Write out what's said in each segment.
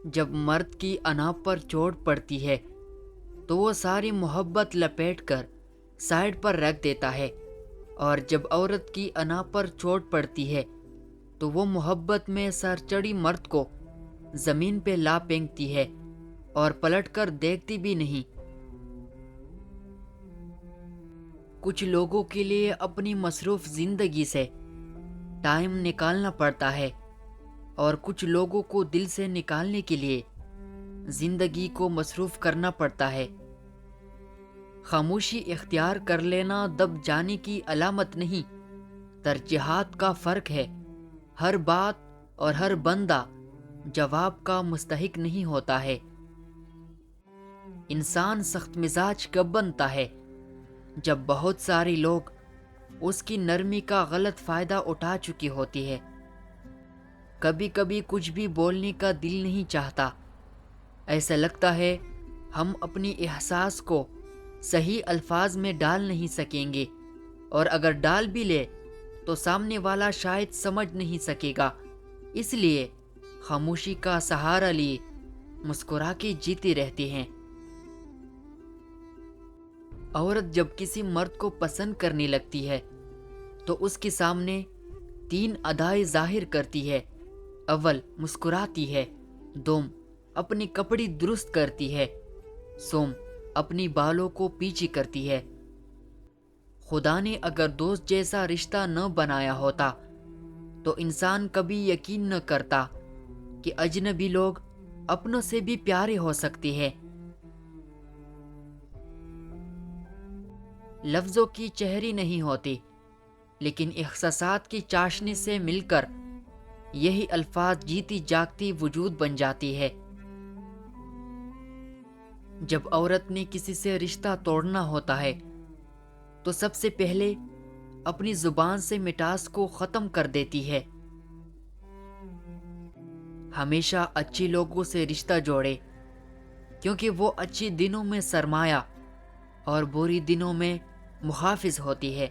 جب مرد کی انا پر چوٹ پڑتی ہے تو وہ ساری محبت لپیٹ کر سائڈ پر رکھ دیتا ہے، اور جب عورت کی انا پر چوٹ پڑتی ہے تو وہ محبت میں سر چڑھی مرد کو زمین پہ لا پھینکتی ہے اور پلٹ کر دیکھتی بھی نہیں۔ کچھ لوگوں کے لیے اپنی مصروف زندگی سے ٹائم نکالنا پڑتا ہے، اور کچھ لوگوں کو دل سے نکالنے کے لیے زندگی کو مصروف کرنا پڑتا ہے۔ خاموشی اختیار کر لینا دب جانے کی علامت نہیں، ترجیحات کا فرق ہے۔ ہر بات اور ہر بندہ جواب کا مستحق نہیں ہوتا ہے۔ انسان سخت مزاج کب بنتا ہے؟ جب بہت سارے لوگ اس کی نرمی کا غلط فائدہ اٹھا چکی ہوتی ہے۔ کبھی کبھی کچھ بھی بولنے کا دل نہیں چاہتا، ایسا لگتا ہے ہم اپنی احساس کو صحیح الفاظ میں ڈال نہیں سکیں گے، اور اگر ڈال بھی لے تو سامنے والا شاید سمجھ نہیں سکے گا، اس لیے خاموشی کا سہارا لیے مسکرا کے جیتے رہتے ہیں۔ عورت جب کسی مرد کو پسند کرنے لگتی ہے تو اس کے سامنے 3 ادائیں ظاہر کرتی ہے۔ اول مسکراتی ہے، دوم اپنی کپڑی درست کرتی ہے، سوم اپنی بالوں کو پیچھے کرتی ہے۔ خدا نے اگر دوست جیسا رشتہ نہ بنایا ہوتا تو انسان کبھی یقین نہ کرتا کہ اجنبی لوگ اپنوں سے بھی پیارے ہو سکتے ہیں۔ لفظوں کی چہری نہیں ہوتی، لیکن احساسات کی چاشنی سے مل کر یہی الفاظ جیتی جاگتی وجود بن جاتی ہے۔ جب عورت نے کسی سے رشتہ توڑنا ہوتا ہے تو سب سے پہلے اپنی زبان سے مٹاس کو ختم کر دیتی ہے۔ ہمیشہ اچھے لوگوں سے رشتہ جوڑے، کیونکہ وہ اچھے دنوں میں سرمایہ اور بری دنوں میں محافظ ہوتی ہے۔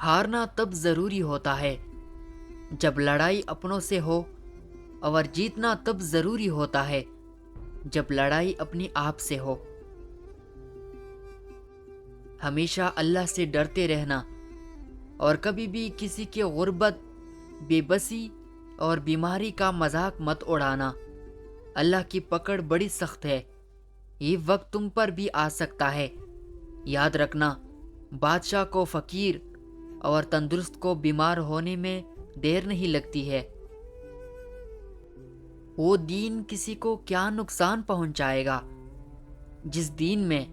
ہارنا تب ضروری ہوتا ہے جب لڑائی اپنوں سے ہو، اور جیتنا تب ضروری ہوتا ہے جب لڑائی اپنی آپ سے ہو۔ ہمیشہ اللہ سے ڈرتے رہنا، اور کبھی بھی کسی کی غربت، بے بسی اور بیماری کا مذاق مت اڑانا۔ اللہ کی پکڑ بڑی سخت ہے، یہ وقت تم پر بھی آ سکتا ہے۔ یاد رکھنا، بادشاہ کو فقیر اور تندرست کو بیمار ہونے میں دیر نہیں لگتی ہے۔ وہ دین کسی کو کیا نقصان پہنچائے گا جس دین میں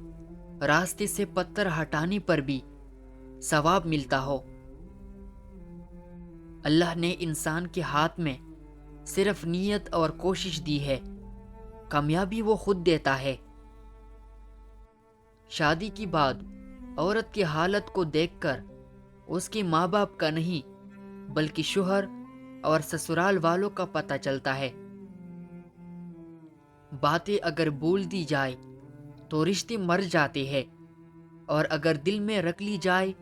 راستے سے پتھر ہٹانے پر بھی ثواب ملتا ہو۔ اللہ نے انسان کے ہاتھ میں صرف نیت اور کوشش دی ہے، کامیابی وہ خود دیتا ہے۔ شادی کے بعد عورت کی حالت کو دیکھ کر اس کے ماں باپ کا نہیں بلکہ شوہر اور سسرال والوں کا پتہ چلتا ہے۔ باتیں اگر بول دی جائے تو رشتے مر جاتے ہیں، اور اگر دل میں رکھ لی جائے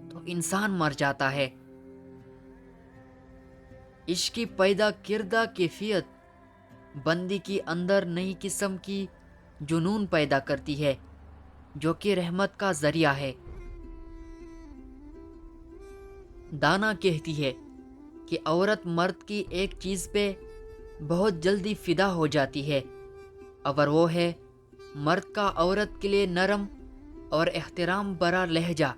تو انسان مر جاتا ہے۔ عشق کی پیدا کردہ کیفیت بندی کے اندر نئی قسم کی جنون پیدا کرتی ہے جو کہ رحمت کا ذریعہ ہے۔ دانا کہتی ہے کہ عورت مرد کی ایک چیز پہ بہت جلدی فدا ہو جاتی ہے، اور وہ ہے مرد کا عورت کے لیے نرم اور احترام بھرا لہجہ۔